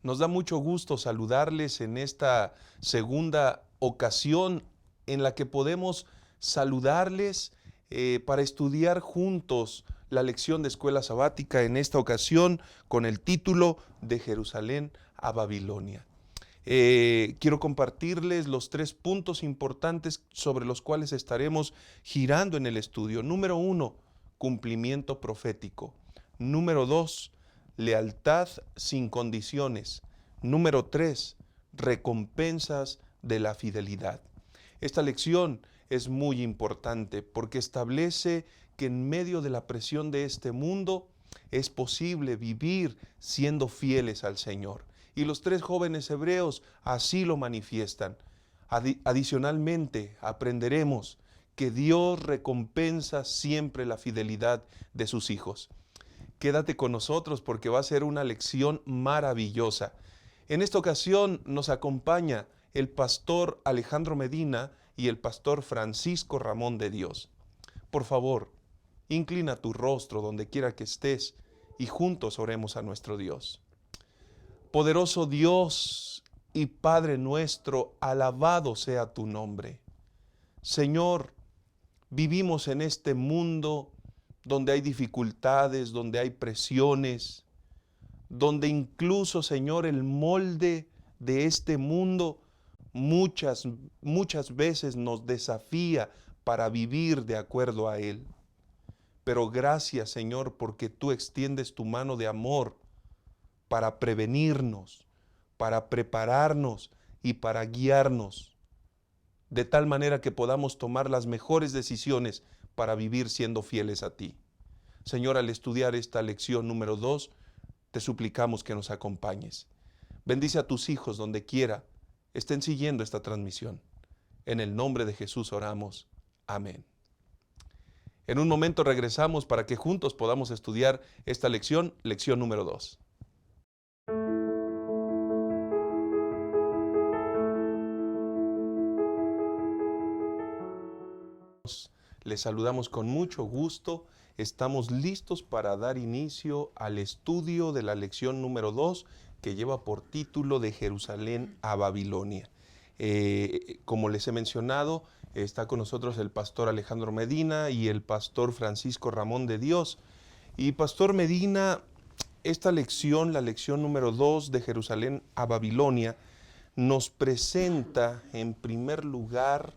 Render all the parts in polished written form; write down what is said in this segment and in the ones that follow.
Nos da mucho gusto saludarles en esta segunda ocasión en la que podemos saludarles para estudiar juntos la lección de escuela sabática, en esta ocasión con el título de Jerusalén a Babilonia. Quiero compartirles los 3 puntos importantes sobre los cuales estaremos girando en el estudio. Número 1, cumplimiento profético. Número 2, lealtad sin condiciones. Número 3, recompensas de la fidelidad. Esta lección es muy importante porque establece que en medio de la presión de este mundo es posible vivir siendo fieles al Señor. Y los 3 jóvenes hebreos así lo manifiestan. Adicionalmente, aprenderemos que Dios recompensa siempre la fidelidad de sus hijos. Quédate con nosotros porque va a ser una lección maravillosa. En esta ocasión nos acompaña el pastor Alejandro Medina y el pastor Francisco Ramón de Dios. Por favor, inclina tu rostro donde quiera que estés y juntos oremos a nuestro Dios. Poderoso Dios y Padre nuestro, alabado sea tu nombre. Señor, vivimos en este mundo donde hay dificultades, donde hay presiones, donde incluso, Señor, el molde de este mundo muchas veces nos desafía para vivir de acuerdo a él. Pero gracias, Señor, porque tú extiendes tu mano de amor para prevenirnos, para prepararnos y para guiarnos, de tal manera que podamos tomar las mejores decisiones para vivir siendo fieles a ti. Señor, al estudiar esta lección número 2, te suplicamos que nos acompañes. Bendice a tus hijos donde quiera estén siguiendo esta transmisión. En el nombre de Jesús oramos. Amén. En un momento regresamos para que juntos podamos estudiar esta lección, lección número 2. Les saludamos con mucho gusto. Estamos listos para dar inicio al estudio de la lección número 2 que lleva por título de Jerusalén a Babilonia. Como les he mencionado, está con nosotros el pastor Alejandro Medina y el pastor Francisco Ramón de Dios. Y pastor Medina, esta lección, la lección número 2 de Jerusalén a Babilonia, nos presenta en primer lugar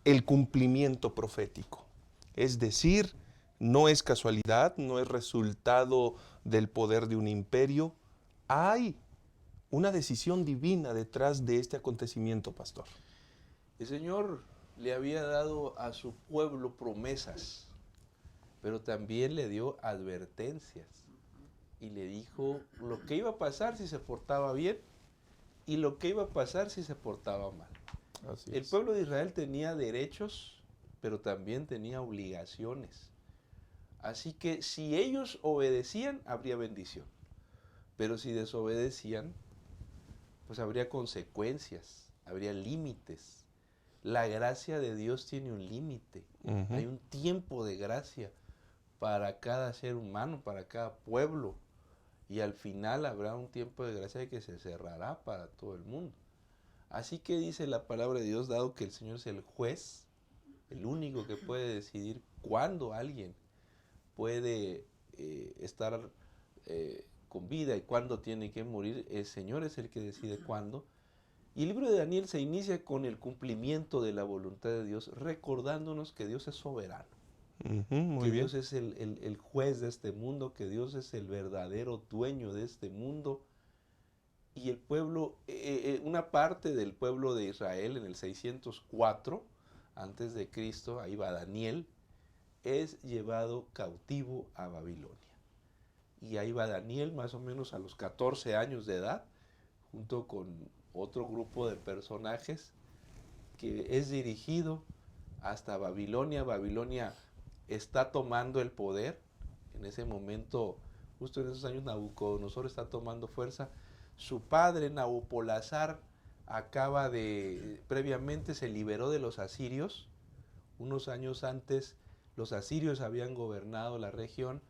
el cumplimiento profético. Es decir, no es casualidad, no es resultado del poder de un imperio. Hay una decisión divina detrás de este acontecimiento, pastor. El Señor le había dado a su pueblo promesas, pero también le dio advertencias y le dijo lo que iba a pasar si se portaba bien y lo que iba a pasar si se portaba mal. El pueblo de Israel tenía derechos, pero también tenía obligaciones. Así que si ellos obedecían, habría bendición. Pero si desobedecían, pues habría consecuencias, habría límites. La gracia de Dios tiene un límite. Hay un tiempo de gracia para cada ser humano, para cada pueblo. Y al final habrá un tiempo de gracia que se cerrará para todo el mundo. Así que dice la palabra de Dios, dado que el Señor es el juez, el único que puede decidir cuándo alguien puede estar con vida y cuándo tiene que morir, el Señor es el que decide cuándo. Y el libro de Daniel se inicia con el cumplimiento de la voluntad de Dios, recordándonos que Dios es soberano, que Dios es el juez de este mundo, que Dios es el verdadero dueño de este mundo. Y el pueblo, una parte del pueblo de Israel en el 604 antes de Cristo, ahí va Daniel, es llevado cautivo a Babilonia. Y ahí va Daniel más o menos a los 14 años de edad, junto con otro grupo de personajes, que es dirigido hasta Babilonia. Babilonia está tomando el poder. En ese momento, justo en esos años, Nabucodonosor está tomando fuerza. Su padre, Nabopolassar, previamente se liberó de los asirios. Unos años antes, los asirios habían gobernado la región,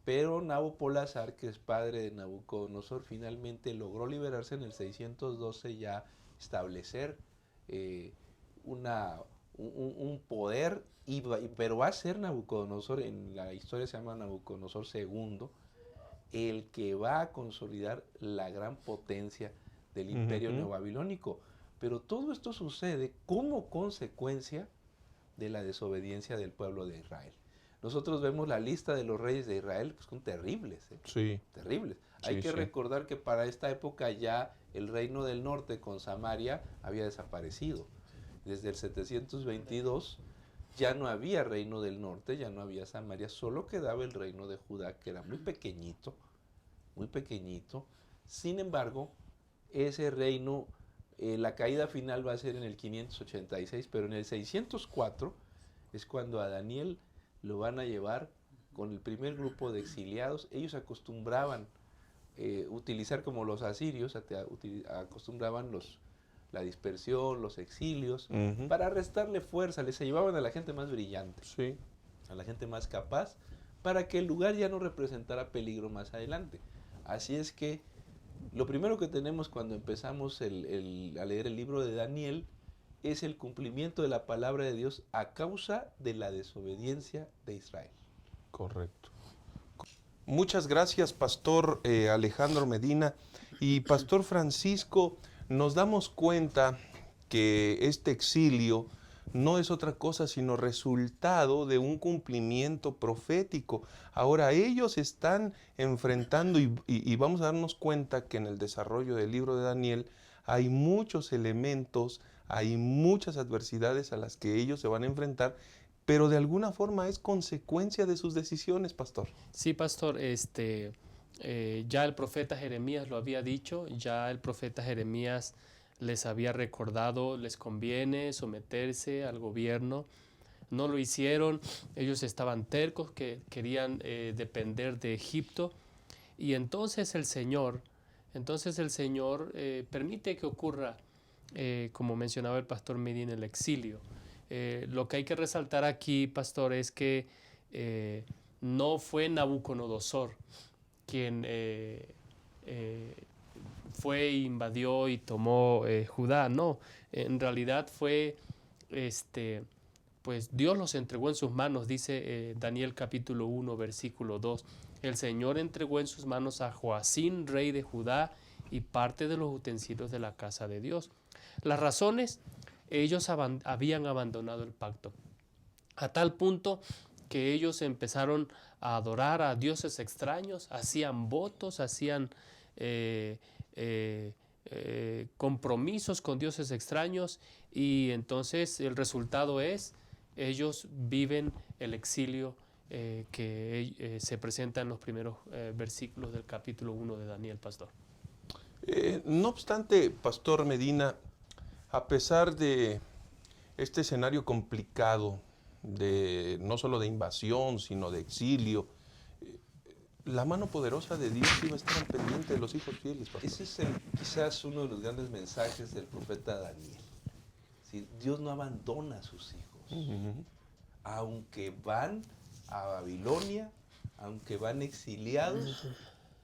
Pero Nabopolassar, que es padre de Nabucodonosor, finalmente logró liberarse en el 612, ya establecer eh, un poder, pero va a ser Nabucodonosor, en la historia se llama Nabucodonosor II, el que va a consolidar la gran potencia del imperio neobabilónico. Pero todo esto sucede como consecuencia de la desobediencia del pueblo de Israel. Nosotros vemos la lista de los reyes de Israel, pues son terribles, Sí. terribles. Sí, Hay que sí. recordar que para esta época ya el reino del norte con Samaria había desaparecido. Desde el 722 ya no había reino del norte, ya no había Samaria, solo quedaba el reino de Judá, que era muy pequeñito, muy pequeñito. Sin embargo, ese reino, la caída final va a ser en el 586, pero en el 604 es cuando a Daniel lo van a llevar con el primer grupo de exiliados. Ellos acostumbraban utilizar, como los asirios, acostumbraban la dispersión, los exilios, para restarle fuerza. Les llevaban a la gente más brillante, Sí. a la gente más capaz, para que el lugar ya no representara peligro más adelante. Así es que lo primero que tenemos cuando empezamos a leer el libro de Daniel es el cumplimiento de la palabra de Dios a causa de la desobediencia de Israel. Correcto. Muchas gracias, Pastor Alejandro Medina. Y Pastor Francisco, nos damos cuenta que este exilio no es otra cosa sino resultado de un cumplimiento profético. Ahora ellos están enfrentando y vamos a darnos cuenta que en el desarrollo del libro de Daniel hay muchos elementos, hay muchas adversidades a las que ellos se van a enfrentar, pero de alguna forma es consecuencia de sus decisiones, Pastor. Sí, pastor, ya el profeta Jeremías lo había dicho, ya el profeta Jeremías les había recordado, les conviene someterse al gobierno. No lo hicieron, ellos estaban tercos, que querían depender de Egipto. Y entonces el Señor permite que ocurra, como mencionaba el pastor Medina, el exilio. Lo que hay que resaltar aquí, pastor, es que no fue Nabucodonosor quien fue, invadió y tomó Judá, no. En realidad fue, pues Dios los entregó en sus manos, dice Daniel capítulo 1, versículo 2. El Señor entregó en sus manos a Joacín, rey de Judá, y parte de los utensilios de la casa de Dios. Las razones, ellos habían abandonado el pacto, a tal punto que ellos empezaron a adorar a dioses extraños, hacían votos, hacían compromisos con dioses extraños, y entonces el resultado es, ellos viven el exilio que se presenta en los primeros versículos del capítulo 1 de Daniel, pastor. No obstante, Pastor Medina, a pesar de este escenario complicado, no solo de invasión, sino de exilio, la mano poderosa de Dios iba a estar al pendiente de los hijos fieles, pastor. Ese es quizás uno de los grandes mensajes del profeta Daniel. ¿Sí? Dios no abandona a sus hijos. Aunque van a Babilonia, aunque van exiliados,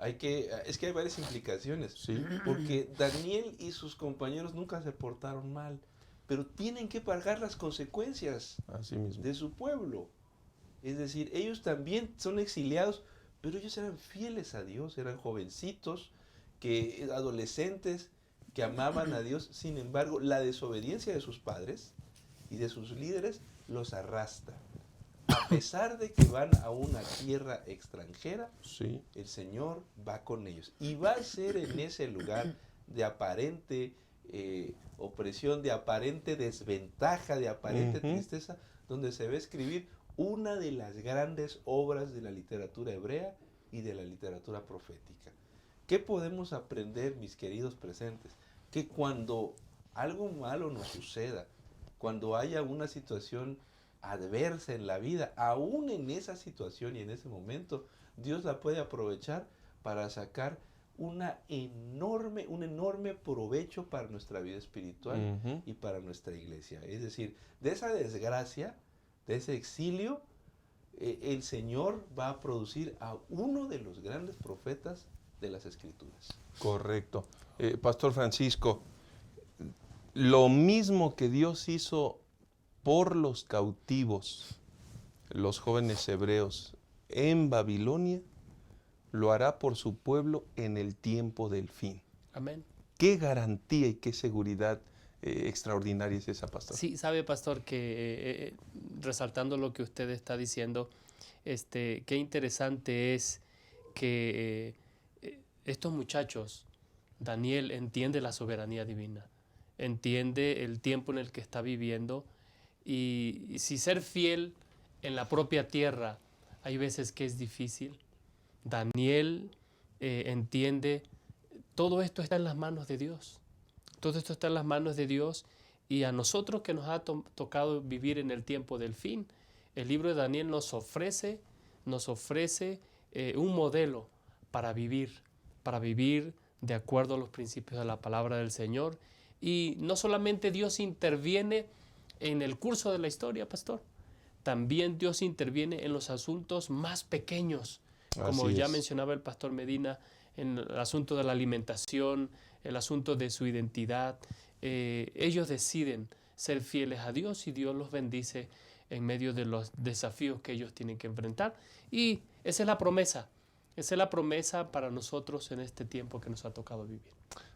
es que hay varias implicaciones. Sí. Porque Daniel y sus compañeros nunca se portaron mal, pero tienen que pagar las consecuencias Así mismo. de su pueblo. Es decir, ellos también son exiliados, pero ellos eran fieles a Dios, eran jovencitos, adolescentes que amaban a Dios. Sin embargo, la desobediencia de sus padres y de sus líderes los arrastra. A pesar de que van a una tierra extranjera, Sí. el Señor va con ellos. Y va a ser en ese lugar de aparente opresión, de aparente desventaja, de aparente tristeza, donde se va a escribir una de las grandes obras de la literatura hebrea y de la literatura profética. ¿Qué podemos aprender, mis queridos presentes? Que cuando algo malo nos suceda, cuando haya una situación adversa en la vida, aún en esa situación y en ese momento, Dios la puede aprovechar para sacar un enorme provecho para nuestra vida espiritual y para nuestra iglesia. Es decir, de esa desgracia, de ese exilio, el Señor va a producir a uno de los grandes profetas de las Escrituras. Correcto. Pastor Francisco, lo mismo que Dios hizo por los cautivos, los jóvenes hebreos en Babilonia, lo hará por su pueblo en el tiempo del fin. Amén. Qué garantía y qué seguridad extraordinaria es esa, pastor. Sí, sabe, pastor, que resaltando lo que usted está diciendo, qué interesante es que estos muchachos, Daniel entiende la soberanía divina, entiende el tiempo en el que está viviendo y si ser fiel en la propia tierra hay veces que es difícil, Daniel entiende, todo esto está en las manos de Dios. Todo esto está en las manos de Dios y a nosotros que nos ha tocado vivir en el tiempo del fin, el libro de Daniel nos ofrece un modelo para vivir de acuerdo a los principios de la palabra del Señor. Y no solamente Dios interviene en el curso de la historia, pastor, también Dios interviene en los asuntos más pequeños, como ya mencionaba el pastor Medina, en el asunto de la alimentación, el asunto de su identidad. Ellos deciden ser fieles a Dios y Dios los bendice en medio de los desafíos que ellos tienen que enfrentar. Y esa es la promesa para nosotros en este tiempo que nos ha tocado vivir.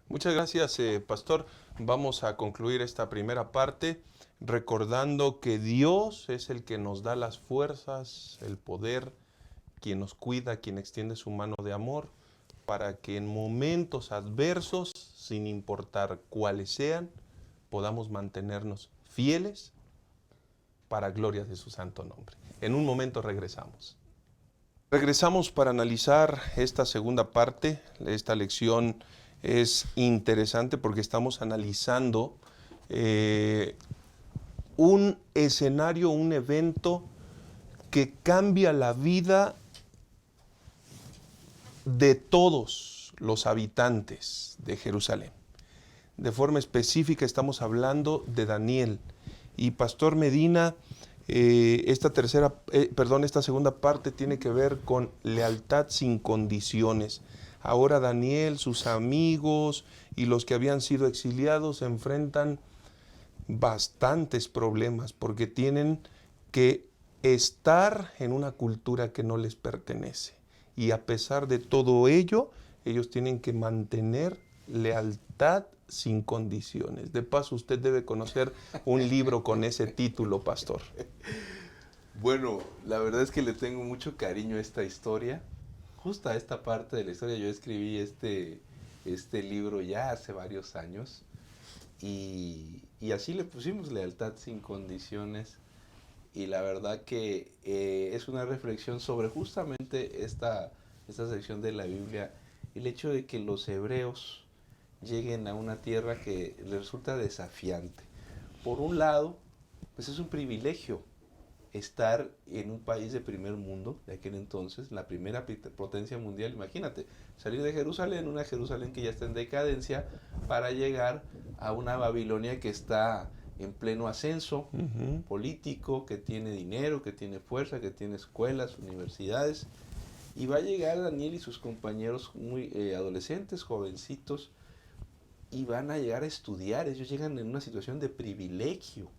Muchas gracias, pastor. Vamos a concluir esta primera parte recordando que Dios es el que nos da las fuerzas, el poder, quien nos cuida, quien extiende su mano de amor, para que en momentos adversos, sin importar cuáles sean, podamos mantenernos fieles para gloria de su santo nombre. En un momento regresamos. Regresamos para analizar esta segunda parte. Esta lección es interesante porque estamos analizando un escenario, un evento que cambia la vida de todos los habitantes de Jerusalén. De forma específica estamos hablando de Daniel. Y Pastor Medina, esta segunda parte tiene que ver con lealtad sin condiciones. Ahora Daniel, sus amigos y los que habían sido exiliados enfrentan bastantes problemas porque tienen que estar en una cultura que no les pertenece. Y a pesar de todo ello, ellos tienen que mantener lealtad sin condiciones. De paso, usted debe conocer un libro con ese título, pastor. Bueno, la verdad es que le tengo mucho cariño a esta historia. Justo a esta parte de la historia yo escribí este libro ya hace varios años. Y así le pusimos lealtad sin condiciones. Y la verdad que es una reflexión sobre justamente esta sección de la Biblia, el hecho de que los hebreos lleguen a una tierra que les resulta desafiante. Por un lado, pues es un privilegio estar en un país de primer mundo, de aquel entonces, la primera potencia mundial. Imagínate, salir de Jerusalén, una Jerusalén que ya está en decadencia, para llegar a una Babilonia que está en pleno ascenso político, que tiene dinero, que tiene fuerza, que tiene escuelas, universidades. Y va a llegar Daniel y sus compañeros muy adolescentes, jovencitos, y van a llegar a estudiar. Ellos llegan en una situación de privilegio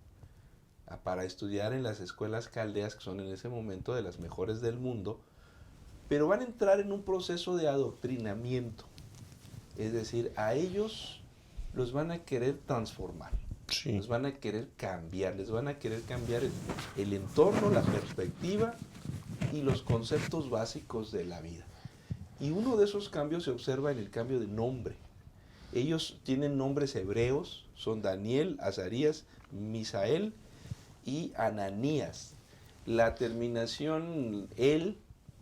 para estudiar en las escuelas caldeas, que son en ese momento de las mejores del mundo, pero van a entrar en un proceso de adoctrinamiento. Es decir, a ellos los van a querer transformar. Sí. Los van a querer cambiar, les van a querer cambiar el entorno, la perspectiva y los conceptos básicos de la vida. Y uno de esos cambios se observa en el cambio de nombre. Ellos tienen nombres hebreos, son Daniel, Azarías, Misael y Ananías. La terminación el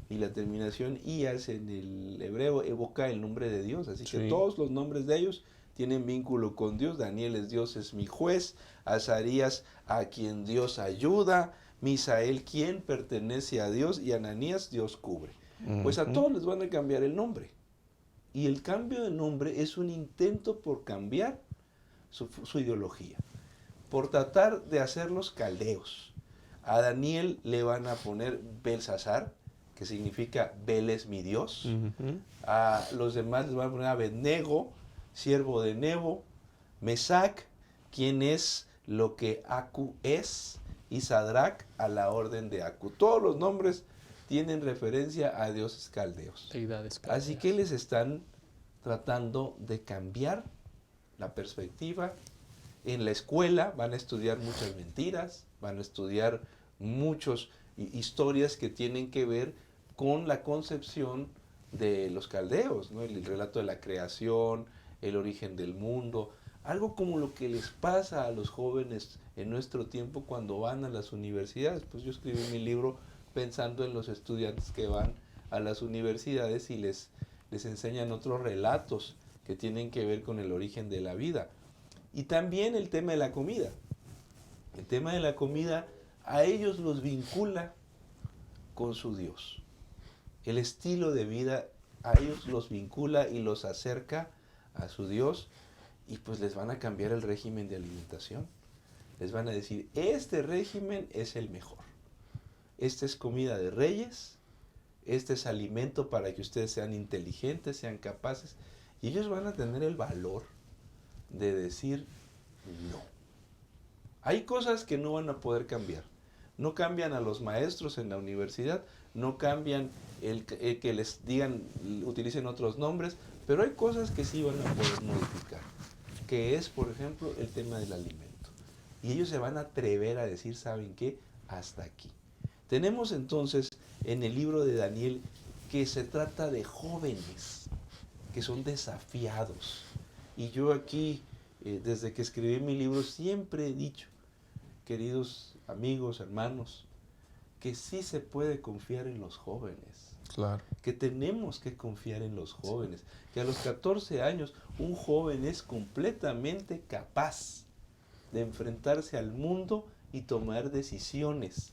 y la terminación ias en el hebreo evoca el nombre de Dios, así que todos los nombres de ellos tienen vínculo con Dios. Daniel es Dios es mi juez, Azarías a quien Dios ayuda, Misael quien pertenece a Dios y Ananías Dios cubre. Pues a todos les van a cambiar el nombre. Y el cambio de nombre es un intento por cambiar su ideología, por tratar de hacerlos caldeos. A Daniel le van a poner Belsasar, que significa Bel es mi Dios. A los demás les van a poner Abednego, siervo de Nebo, Mesac, quien es lo que Acu es, y Sadrach, a la orden de Acu. Todos los nombres tienen referencia a dioses caldeos. Deidades caldeas. Así que les están tratando de cambiar la perspectiva. En la escuela van a estudiar muchas mentiras, van a estudiar muchas historias que tienen que ver con la concepción de los caldeos, ¿no? El relato de la creación, el origen del mundo, algo como lo que les pasa a los jóvenes en nuestro tiempo cuando van a las universidades. Pues yo escribí mi libro pensando en los estudiantes que van a las universidades y les enseñan otros relatos que tienen que ver con el origen de la vida. Y también el tema de la comida. El tema de la comida a ellos los vincula con su Dios. El estilo de vida a ellos los vincula y los acerca a su Dios, y pues les van a cambiar el régimen de alimentación. Les van a decir, este régimen es el mejor. Esta es comida de reyes, este es alimento para que ustedes sean inteligentes, sean capaces, y ellos van a tener el valor de decir no. Hay cosas que no van a poder cambiar. No cambian a los maestros en la universidad, no cambian el que les digan, utilicen otros nombres, pero hay cosas que sí van a poder modificar, que es, por ejemplo, el tema del alimento. Y ellos se van a atrever a decir, ¿saben qué? Hasta aquí. Tenemos entonces en el libro de Daniel que se trata de jóvenes que son desafiados. Y yo aquí, desde que escribí mi libro, siempre he dicho, queridos amigos, hermanos, que sí se puede confiar en los jóvenes. Claro. Que tenemos que confiar en los jóvenes. Que a los 14 años un joven es completamente capaz de enfrentarse al mundo y tomar decisiones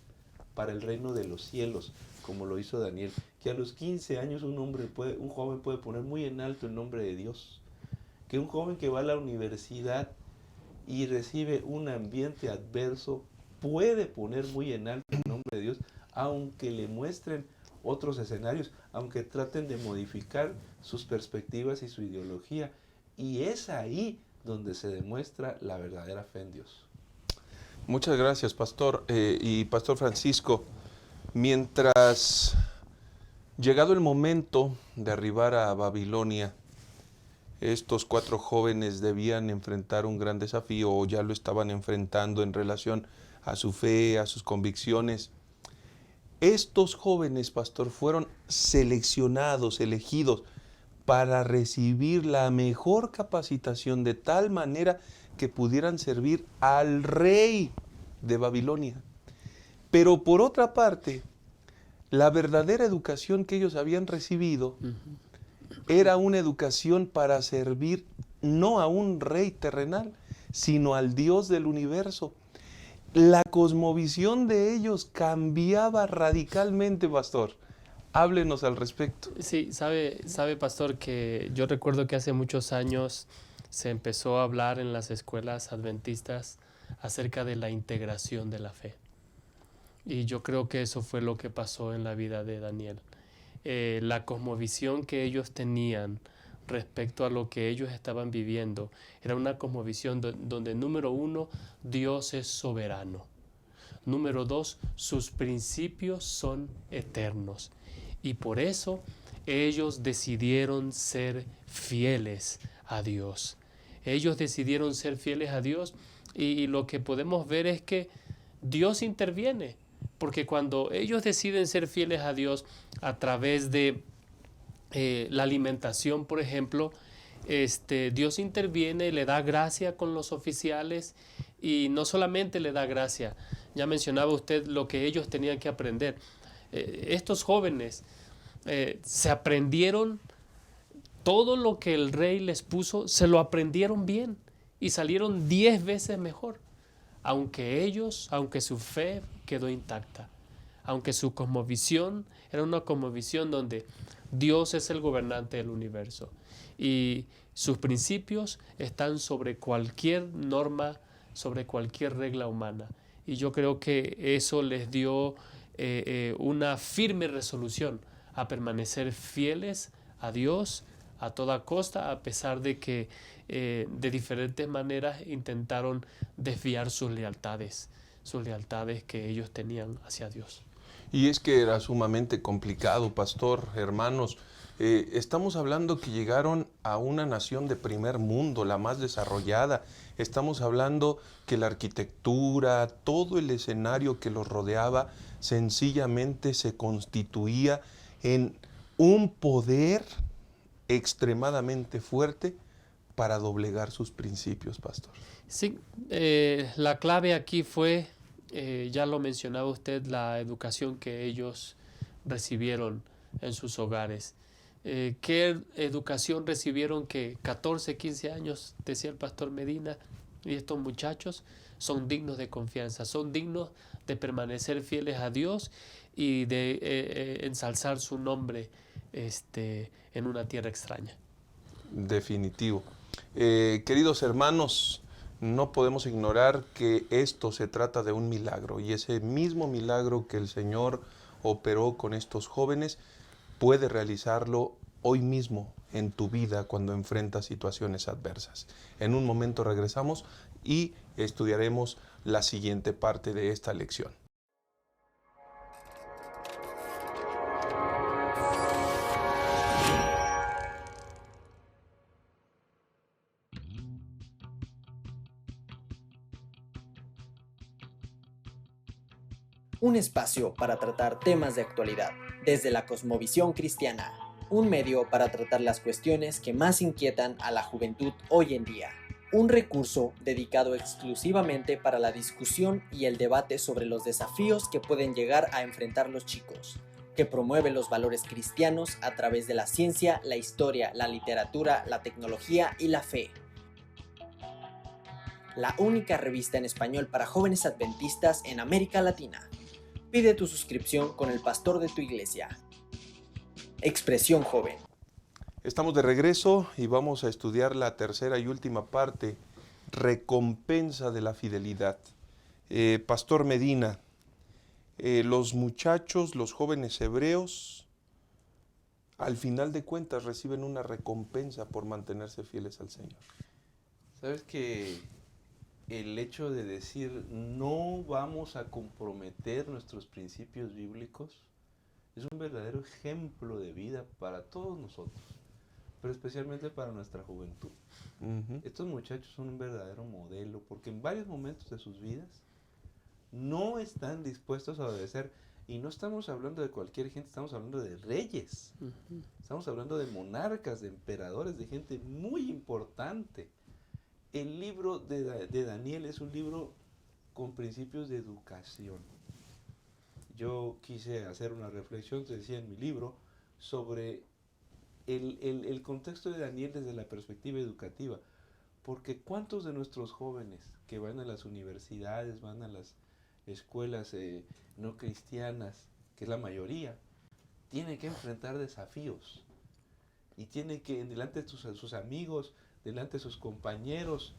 para el reino de los cielos, como lo hizo Daniel. Que a los 15 años un joven puede poner muy en alto el nombre de Dios. Que un joven que va a la universidad y recibe un ambiente adverso puede poner muy en alto el nombre de Dios, aunque le muestren otros escenarios, aunque traten de modificar sus perspectivas y su ideología. Y es ahí donde se demuestra la verdadera fe en Dios. Muchas gracias, Pastor. Y Pastor Francisco, mientras llegado el momento de arribar a Babilonia, estos 4 jóvenes debían enfrentar un gran desafío, o ya lo estaban enfrentando en relación a su fe, a sus convicciones. Estos jóvenes, Pastor, fueron seleccionados, elegidos para recibir la mejor capacitación de tal manera que pudieran servir al rey de Babilonia. Pero por otra parte, la verdadera educación que ellos habían recibido era una educación para servir no a un rey terrenal, sino al Dios del universo. La cosmovisión de ellos cambiaba radicalmente, Pastor. Háblenos al respecto. Sí, sabe, Pastor, que yo recuerdo que hace muchos años se empezó a hablar en las escuelas adventistas acerca de la integración de la fe. Y yo creo que eso fue lo que pasó en la vida de Daniel. La cosmovisión que ellos tenían respecto a lo que ellos estaban viviendo era una cosmovisión donde, número 1, Dios es soberano. Número 2, sus principios son eternos. Y por eso ellos decidieron ser fieles a Dios. Ellos decidieron ser fieles a Dios, y lo que podemos ver es que Dios interviene. Porque cuando ellos deciden ser fieles a Dios a través de la alimentación, por ejemplo, Dios interviene, le da gracia con los oficiales, y no solamente le da gracia, ya mencionaba usted lo que ellos tenían que aprender. Estos jóvenes se aprendieron todo lo que el rey les puso, se lo aprendieron bien y salieron 10 veces mejor. Aunque su fe quedó intacta, aunque su cosmovisión era una cosmovisión donde Dios es el gobernante del universo y sus principios están sobre cualquier norma, sobre cualquier regla humana. Y yo creo que eso les dio una firme resolución a permanecer fieles a Dios a toda costa, a pesar de que de diferentes maneras intentaron desviar sus lealtades que ellos tenían hacia Dios. Y es que era sumamente complicado, pastor, hermanos. Estamos hablando que llegaron a una nación de primer mundo, la más desarrollada. Estamos hablando que la arquitectura, todo el escenario que los rodeaba, sencillamente se constituía en un poder extremadamente fuerte para doblegar sus principios, pastor. Sí, la clave aquí fue, ya lo mencionaba usted, la educación que ellos recibieron en sus hogares. ¿Qué educación recibieron que 14, 15 años, decía el pastor Medina, y estos muchachos son dignos de confianza, son dignos de permanecer fieles a Dios y de ensalzar su nombre en una tierra extraña? Definitivo. Queridos hermanos, no podemos ignorar que esto se trata de un milagro y ese mismo milagro que el Señor operó con estos jóvenes puede realizarlo hoy mismo en tu vida cuando enfrentas situaciones adversas. En un momento regresamos y estudiaremos la siguiente parte de esta lección. Un espacio para tratar temas de actualidad desde la cosmovisión cristiana, un medio para tratar las cuestiones que más inquietan a la juventud hoy en día, un recurso dedicado exclusivamente para la discusión y el debate sobre los desafíos que pueden llegar a enfrentar los chicos, que promueve los valores cristianos a través de la ciencia, la historia, la literatura, la tecnología y la fe. La única revista en español para jóvenes adventistas en América Latina. Pide tu suscripción con el pastor de tu iglesia. Expresión Joven. Estamos de regreso y vamos a estudiar la tercera y última parte, recompensa de la fidelidad. Pastor Medina, los muchachos, los jóvenes hebreos, al final de cuentas reciben una recompensa por mantenerse fieles al Señor. ¿Sabes que el hecho de decir no vamos a comprometer nuestros principios bíblicos es un verdadero ejemplo de vida para todos nosotros, pero especialmente para nuestra juventud? Estos muchachos son un verdadero modelo porque en varios momentos de sus vidas no están dispuestos a obedecer. Y no estamos hablando de cualquier gente, estamos hablando de reyes, estamos hablando de monarcas, de emperadores, de gente muy importante. El libro de Daniel es un libro con principios de educación. Yo quise hacer una reflexión, te decía en mi libro, sobre el contexto de Daniel desde la perspectiva educativa. Porque ¿cuántos de nuestros jóvenes que van a las universidades, van a las escuelas no cristianas, que es la mayoría, tienen que enfrentar desafíos? Y tienen que, delante de sus amigos, delante de sus compañeros,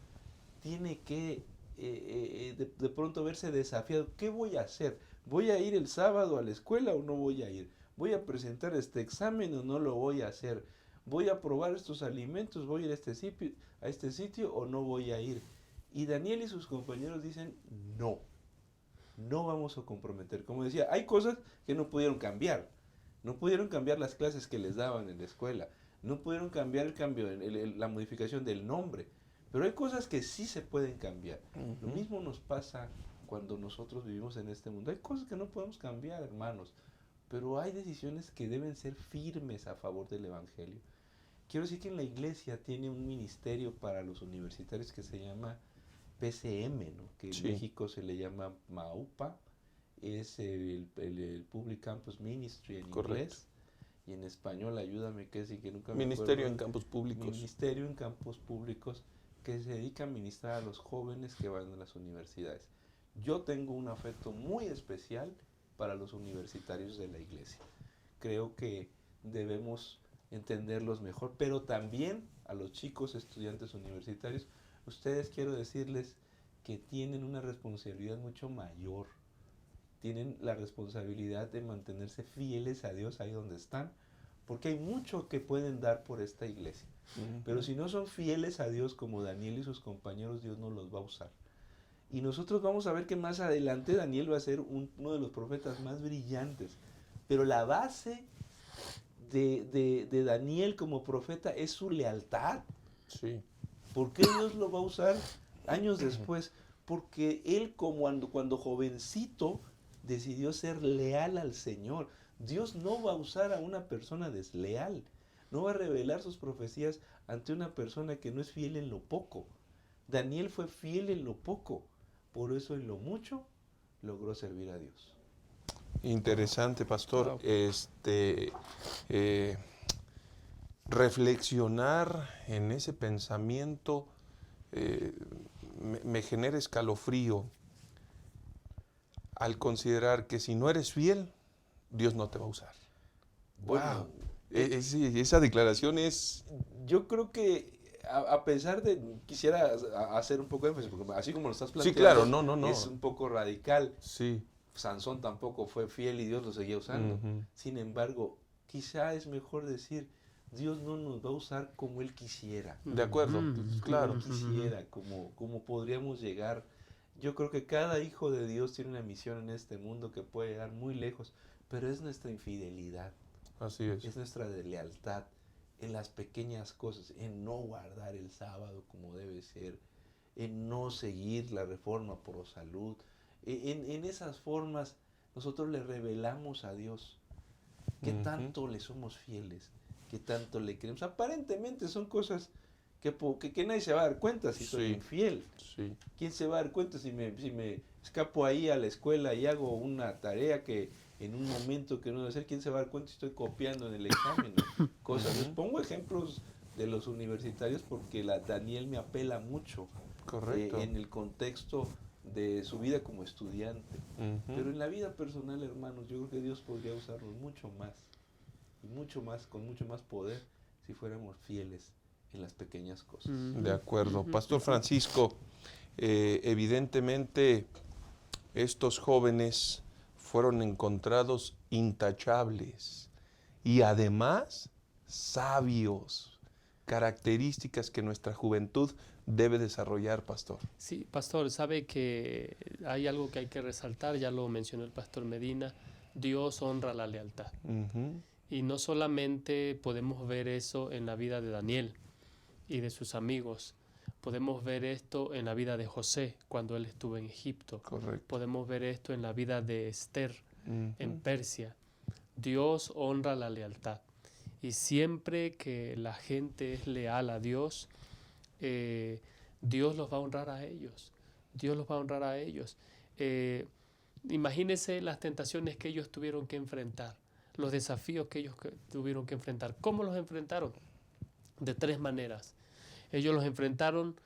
tiene que de pronto verse desafiado. ¿Qué voy a hacer? ¿Voy a ir el sábado a la escuela o no voy a ir? ¿Voy a presentar este examen o no lo voy a hacer? ¿Voy a probar estos alimentos? ¿Voy a ir a este sitio o no voy a ir? Y Daniel y sus compañeros dicen, no vamos a comprometer. Como decía, hay cosas que no pudieron cambiar. No pudieron cambiar las clases que les daban en la escuela. No pudieron cambiar la modificación del nombre. Pero hay cosas que sí se pueden cambiar. Lo mismo nos pasa cuando nosotros vivimos en este mundo. Hay cosas que no podemos cambiar, hermanos. Pero hay decisiones que deben ser firmes a favor del Evangelio. Quiero decir que en la iglesia tiene un ministerio para los universitarios que se llama PCM, ¿no? Que en México se le llama MAUPA. Es el Public Campus Ministry en inglés. Y en español, ayúdame, que es y que nunca me Ministerio acuerdo. en Campos Públicos. Ministerio en Campos Públicos, que se dedica a ministrar a los jóvenes que van a las universidades. Yo tengo un afecto muy especial para los universitarios de la iglesia. Creo que debemos entenderlos mejor, pero también a los chicos estudiantes universitarios. Ustedes quiero decirles que tienen una responsabilidad mucho mayor. Tienen la responsabilidad de mantenerse fieles a Dios ahí donde están, porque hay mucho que pueden dar por esta iglesia. Pero si no son fieles a Dios como Daniel y sus compañeros, Dios no los va a usar. Y nosotros vamos a ver que más adelante Daniel va a ser uno de los profetas más brillantes. Pero la base de Daniel como profeta es su lealtad. Sí. ¿Por qué Dios lo va a usar años después? Porque él cuando jovencito decidió ser leal al Señor. Dios no va a usar a una persona desleal. No va a revelar sus profecías ante una persona que no es fiel en lo poco. Daniel fue fiel en lo poco. Por eso en lo mucho logró servir a Dios. Interesante, pastor. Wow. Reflexionar en ese pensamiento me genera escalofrío al considerar que si no eres fiel, Dios no te va a usar. Bueno, Sí, esa declaración es... yo creo que a pesar de, quisiera hacer un poco de énfasis, porque así como lo estás planteando, claro, no. es un poco radical. Sí. Sansón tampoco fue fiel y Dios lo seguía usando. Ujú. Sin embargo, quizá es mejor decir, Dios no nos va a usar como Él quisiera. De acuerdo, claro. Como quisiera, como podríamos llegar. Yo creo que cada hijo de Dios tiene una misión en este mundo que puede llegar muy lejos, pero es nuestra infidelidad, Así es. es nuestra deslealtad en las pequeñas cosas, en no guardar el sábado como debe ser, en no seguir la reforma por salud. En esas formas nosotros le revelamos a Dios qué tanto le somos fieles, qué tanto le queremos. Aparentemente son cosas que nadie se va a dar cuenta si soy infiel. Sí. ¿Quién se va a dar cuenta si me escapo ahí a la escuela y hago una tarea que en un momento que no debe ser? ¿Quién se va a dar cuenta si estoy copiando en el examen? Cosas. Les pongo ejemplos de los universitarios porque Daniel me apela mucho. Correcto. En el contexto de su vida como estudiante. Pero en la vida personal, hermanos, yo creo que Dios podría usarnos mucho más, y mucho más, con mucho más poder, si fuéramos fieles en las pequeñas cosas. De acuerdo. Pastor Francisco, evidentemente estos jóvenes fueron encontrados intachables y además sabios, características que nuestra juventud debe desarrollar, pastor. Sí, pastor, sabe que hay algo que hay que resaltar, ya lo mencionó el pastor Medina, Dios honra la lealtad. Y no solamente podemos ver eso en la vida de Daniel y de sus amigos, podemos ver esto en la vida de José cuando él estuvo en Egipto. Correcto. Podemos ver esto en la vida de Esther en Persia. Dios honra la lealtad. Y siempre que la gente es leal a Dios, Dios los va a honrar a ellos. Dios los va a honrar a ellos. Imagínense las tentaciones que ellos tuvieron que enfrentar, los desafíos que ellos tuvieron que enfrentar. ¿Cómo los enfrentaron? De 3 maneras. Ellos los enfrentaron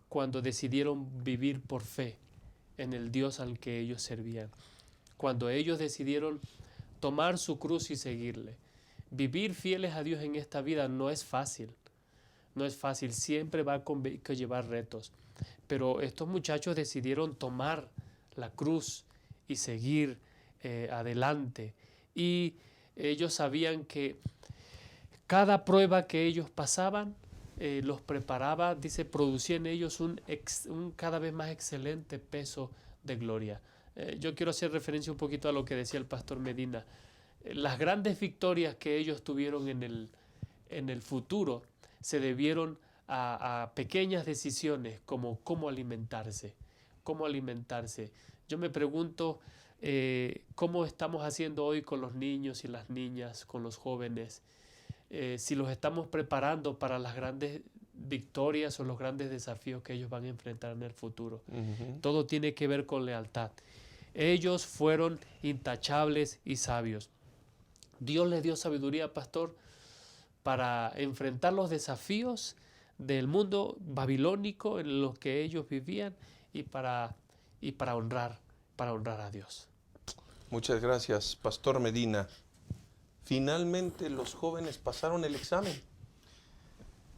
cuando decidieron vivir por fe en el Dios al que ellos servían. Cuando ellos decidieron tomar su cruz y seguirle. Vivir fieles a Dios en esta vida no es fácil. No es fácil, siempre va a llevar retos. Pero estos muchachos decidieron tomar la cruz y seguir adelante. Y ellos sabían que cada prueba que ellos pasaban los preparaba, dice, producía en ellos un cada vez más excelente peso de gloria. Yo quiero hacer referencia un poquito a lo que decía el pastor Medina. Las grandes victorias que ellos tuvieron en el futuro se debieron a pequeñas decisiones como cómo alimentarse. Yo me pregunto cómo estamos haciendo hoy con los niños y las niñas, con los jóvenes, si los estamos preparando para las grandes victorias o los grandes desafíos que ellos van a enfrentar en el futuro. Todo tiene que ver con lealtad. Ellos fueron intachables y sabios. Dios les dio sabiduría, pastor, para enfrentar los desafíos del mundo babilónico en los que ellos vivían y para honrar a Dios. Muchas gracias, pastor Medina. Finalmente los jóvenes pasaron el examen.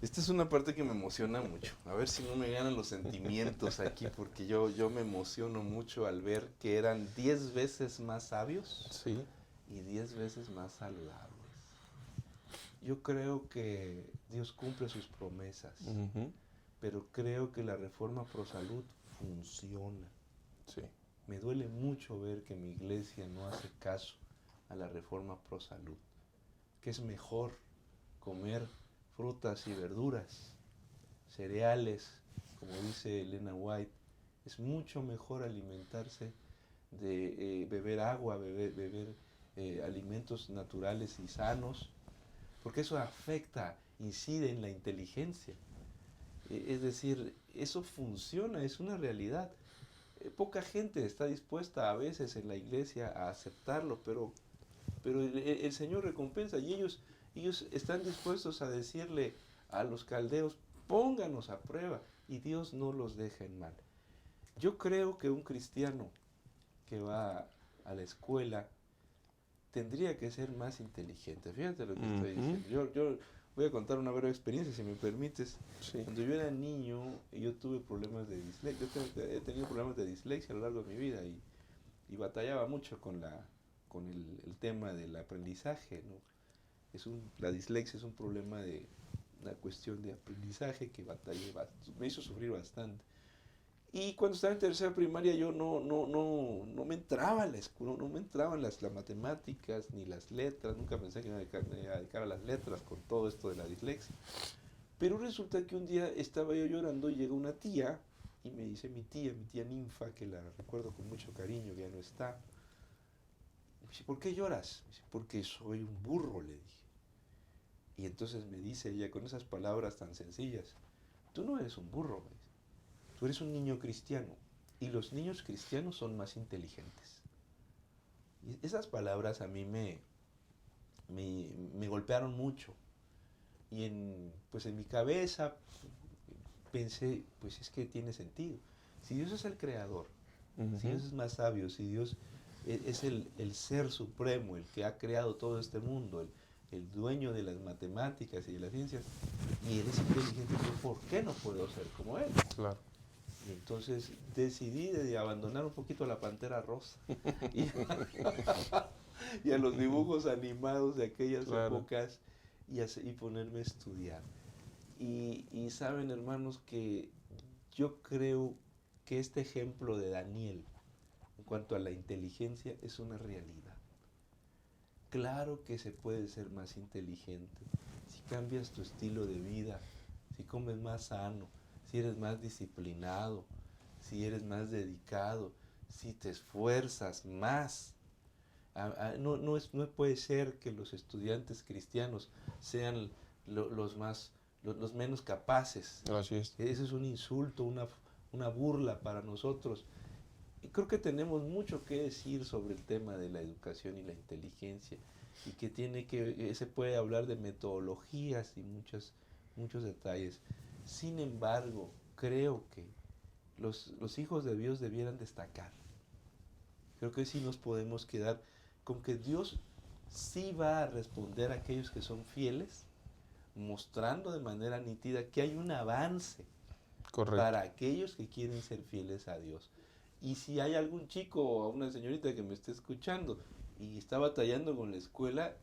Esta es una parte que me emociona mucho. A ver si no me ganan los sentimientos aquí, porque yo me emociono mucho al ver que eran 10 veces más sabios Sí. y 10 veces más saludables. Yo creo que Dios cumple sus promesas, Ujú. pero creo que la reforma pro salud funciona. Sí. Me duele mucho ver que mi iglesia no hace caso a la reforma pro salud, que es mejor comer frutas y verduras, cereales, como dice Elena White, es mucho mejor alimentarse de beber agua, beber alimentos naturales y sanos, porque eso afecta, incide en la inteligencia. Es decir, eso funciona, es una realidad. Poca gente está dispuesta a veces en la iglesia a aceptarlo, pero el Señor recompensa y ellos están dispuestos a decirle a los caldeos, pónganos a prueba, y Dios no los deja en mal. Yo creo que un cristiano que va a la escuela tendría que ser más inteligente. Fíjate lo que estoy diciendo. Yo voy a contar una breve experiencia, si me permites. Sí. Cuando yo era niño, yo tuve problemas de dislexia. He tenido problemas de dislexia a lo largo de mi vida y batallaba mucho con el tema del aprendizaje, ¿no? La dislexia es un problema de una cuestión de aprendizaje que batallé, me hizo sufrir bastante. Y cuando estaba en tercera primaria yo no me entraba en la escuela, no me entraban las matemáticas ni las letras, nunca pensé que me iba a dedicar a las letras con todo esto de la dislexia. Pero resulta que un día estaba yo llorando y llega una tía y me dice mi tía Ninfa, que la recuerdo con mucho cariño, que ya no está. Me dice, ¿por qué lloras? Me dice, porque soy un burro, le dije. Y entonces me dice ella con esas palabras tan sencillas, tú no eres un burro, me dice. Tú eres un niño cristiano y los niños cristianos son más inteligentes. Y esas palabras a mí me golpearon mucho. Y pues en mi cabeza pensé, pues es que tiene sentido. Si Dios es el creador, si Dios es más sabio, si Dios es el ser supremo, el que ha creado todo este mundo, el dueño de las matemáticas y de las ciencias, y Él es inteligente, ¿por qué no puedo ser como Él? Claro. Y entonces decidí de abandonar un poquito a la Pantera Rosa y a los dibujos animados de aquellas épocas y ponerme a estudiar. Y saben, hermanos, que yo creo que este ejemplo de Daniel en cuanto a la inteligencia es una realidad. Claro que se puede ser más inteligente si cambias tu estilo de vida, si comes más sano, si eres más disciplinado, si eres más dedicado, si te esfuerzas más. No puede ser que los estudiantes cristianos sean los menos capaces. Así es. Eso es un insulto, una burla para nosotros. Y creo que tenemos mucho que decir sobre el tema de la educación y la inteligencia, y que se puede hablar de metodologías y muchos detalles. Sin embargo, creo que los hijos de Dios debieran destacar. Creo que sí nos podemos quedar con que Dios sí va a responder a aquellos que son fieles, mostrando de manera nítida que hay un avance. Correcto. Para aquellos que quieren ser fieles a Dios. Y si hay algún chico o una señorita que me esté escuchando y está batallando con la escuela,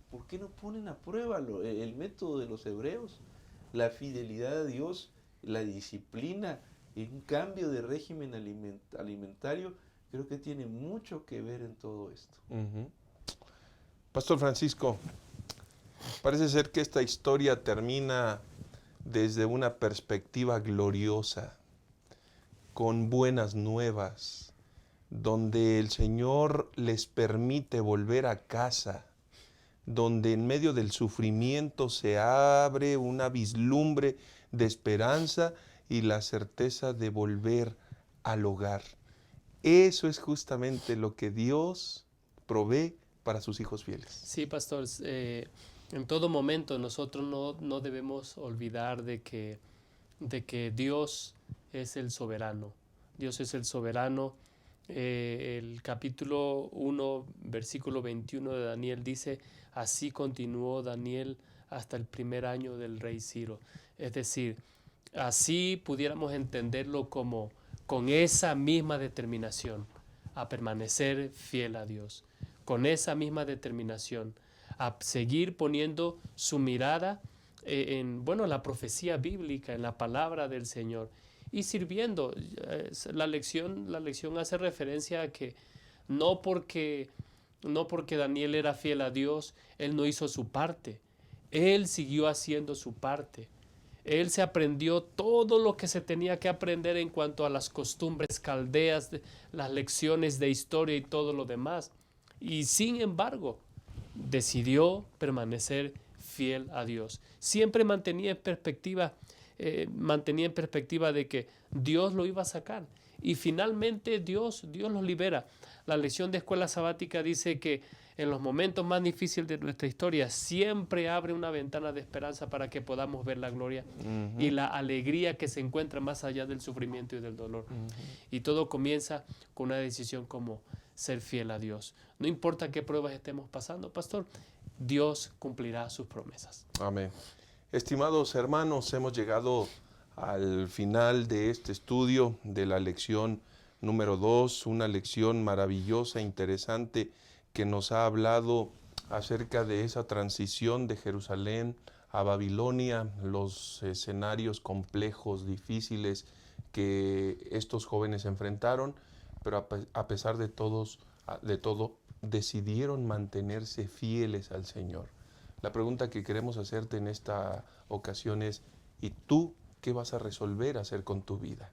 ¿por qué no ponen a prueba el método de los hebreos? La fidelidad a Dios, la disciplina, un cambio de régimen alimentario, creo que tiene mucho que ver en todo esto. Pastor Francisco, parece ser que esta historia termina desde una perspectiva gloriosa, con buenas nuevas, donde el Señor les permite volver a casa, donde en medio del sufrimiento se abre una vislumbre de esperanza y la certeza de volver al hogar. Eso es justamente lo que Dios provee para sus hijos fieles. Sí, pastor, en todo momento nosotros no debemos olvidar de que Dios es el soberano. Dios es el soberano. El capítulo 1, versículo 21 de Daniel dice, así continuó Daniel hasta el primer año del rey Ciro. Es decir, así pudiéramos entenderlo como con esa misma determinación a permanecer fiel a Dios, con esa misma determinación a seguir poniendo su mirada en la profecía bíblica, en la palabra del Señor y sirviendo. La lección hace referencia a que no porque Daniel era fiel a Dios, él no hizo su parte. Él siguió haciendo su parte. Él se aprendió todo lo que se tenía que aprender en cuanto a las costumbres caldeas, las lecciones de historia y todo lo demás. Y sin embargo, decidió permanecer fiel a Dios. Siempre mantenía en perspectiva de que Dios lo iba a sacar. Y finalmente Dios los libera. La lección de escuela sabática dice que en los momentos más difíciles de nuestra historia siempre abre una ventana de esperanza para que podamos ver la gloria y la alegría que se encuentra más allá del sufrimiento y del dolor. Y todo comienza con una decisión como ser fiel a Dios. No importa qué pruebas estemos pasando, pastor, Dios cumplirá sus promesas. Amén. Estimados hermanos, hemos llegado al final de este estudio de la lección número 2, una lección maravillosa, interesante, que nos ha hablado acerca de esa transición de Jerusalén a Babilonia, los escenarios complejos, difíciles que estos jóvenes enfrentaron, pero a pesar de todo, decidieron mantenerse fieles al Señor. La pregunta que queremos hacerte en esta ocasión es, ¿y tú qué vas a resolver hacer con tu vida?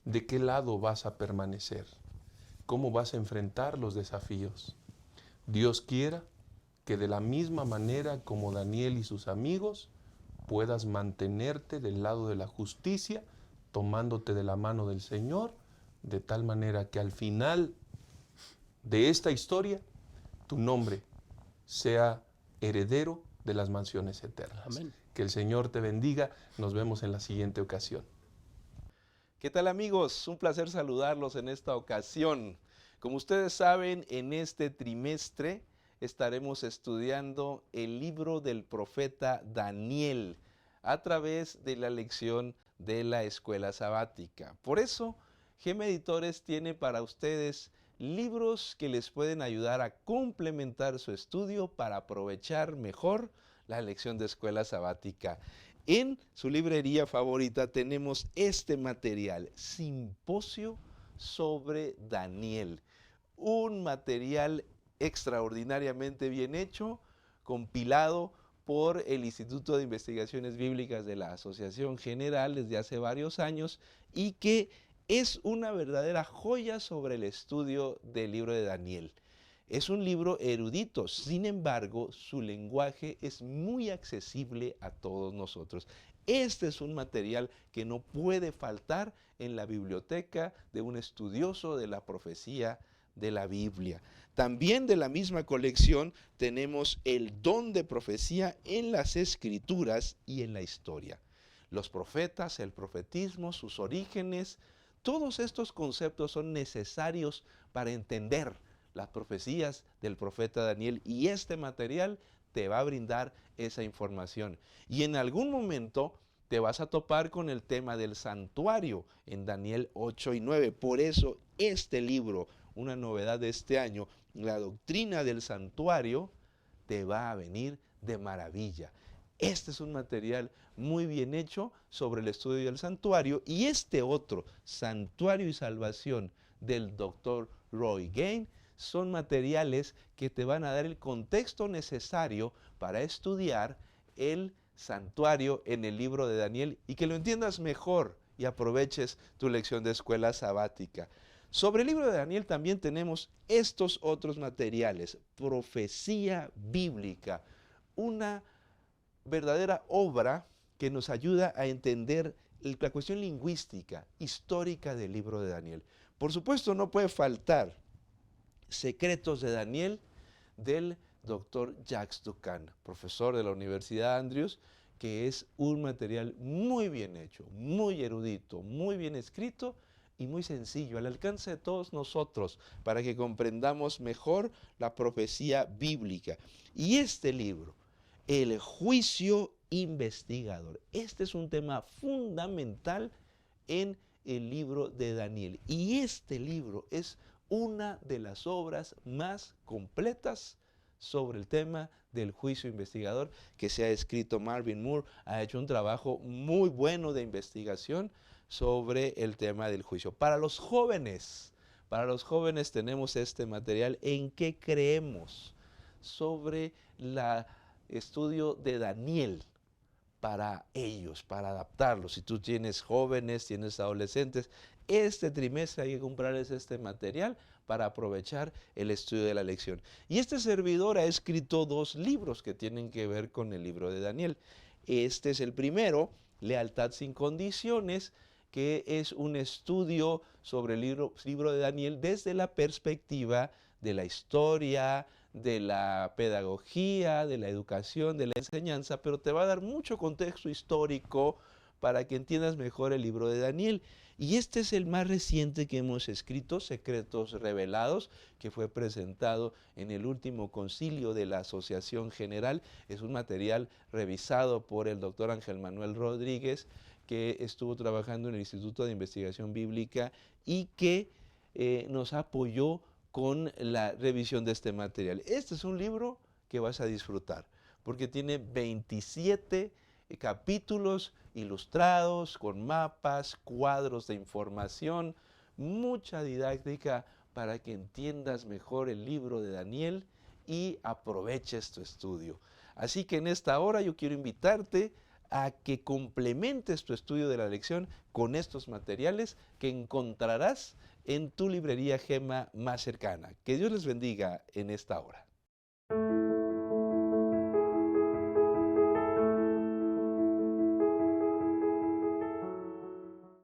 ¿De qué lado vas a permanecer? ¿Cómo vas a enfrentar los desafíos? Dios quiera que de la misma manera como Daniel y sus amigos puedas mantenerte del lado de la justicia, tomándote de la mano del Señor, de tal manera que al final de esta historia tu nombre sea heredero de las mansiones eternas. Amén. Que el Señor te bendiga. Nos vemos en la siguiente ocasión. ¿Qué tal, amigos? Un placer saludarlos en esta ocasión. Como ustedes saben, en este trimestre estaremos estudiando el libro del profeta Daniel a través de la lección de la escuela sabática. Por eso, Gema Editores tiene para ustedes libros que les pueden ayudar a complementar su estudio para aprovechar mejor la lección de escuela sabática. En su librería favorita tenemos este material, Simposio sobre Daniel, un material extraordinariamente bien hecho, compilado por el Instituto de Investigaciones Bíblicas de la Asociación General desde hace varios años y que es una verdadera joya sobre el estudio del libro de Daniel. Es un libro erudito, sin embargo, su lenguaje es muy accesible a todos nosotros. Este es un material que no puede faltar en la biblioteca de un estudioso de la profecía de la Biblia. También de la misma colección tenemos el don de profecía en las Escrituras y en la historia. Los profetas, el profetismo, sus orígenes, todos estos conceptos son necesarios para entender las profecías del profeta Daniel y este material te va a brindar esa información. Y en algún momento te vas a topar con el tema del santuario en Daniel 8 y 9. Por eso este libro, una novedad de este año, la doctrina del santuario, te va a venir de maravilla. Este es un material muy bien hecho sobre el estudio del santuario y este otro, Santuario y Salvación, del Dr. Roy Gain, son materiales que te van a dar el contexto necesario para estudiar el santuario en el libro de Daniel y que lo entiendas mejor y aproveches tu lección de escuela sabática. Sobre el libro de Daniel también tenemos estos otros materiales, profecía bíblica, una verdadera obra que nos ayuda a entender la cuestión lingüística, histórica del libro de Daniel. Por supuesto, no puede faltar Secretos de Daniel del Dr. Jacques Ducan, profesor de la Universidad Andrews, que es un material muy bien hecho, muy erudito, muy bien escrito y muy sencillo, al alcance de todos nosotros, para que comprendamos mejor la profecía bíblica. Y este libro, el juicio investigador. Este es un tema fundamental en el libro de Daniel. Y este libro es una de las obras más completas sobre el tema del juicio investigador que se ha escrito. Marvin Moore ha hecho un trabajo muy bueno de investigación sobre el tema del juicio. Para los jóvenes tenemos este material, ¿En qué creemos?, sobre el estudio de Daniel para ellos, para adaptarlos. Si tú tienes jóvenes, tienes adolescentes, este trimestre hay que comprarles este material para aprovechar el estudio de la lección. Y este servidor ha escrito 2 libros que tienen que ver con el libro de Daniel. Este es el primero, Lealtad sin condiciones, que es un estudio sobre el libro de Daniel desde la perspectiva de la historia, de la pedagogía, de la educación, de la enseñanza, pero te va a dar mucho contexto histórico para que entiendas mejor el libro de Daniel. Y este es el más reciente que hemos escrito, Secretos Revelados, que fue presentado en el último concilio de la Asociación General. Es un material revisado por el doctor Ángel Manuel Rodríguez, que estuvo trabajando en el Instituto de Investigación Bíblica y que nos apoyó con la revisión de este material. Este es un libro que vas a disfrutar, porque tiene 27 capítulos ilustrados, con mapas, cuadros de información, mucha didáctica para que entiendas mejor el libro de Daniel y aproveches tu estudio. Así que en esta hora yo quiero invitarte a que complementes tu estudio de la lección con estos materiales que encontrarás en tu librería Gema más cercana. Que Dios les bendiga en esta hora.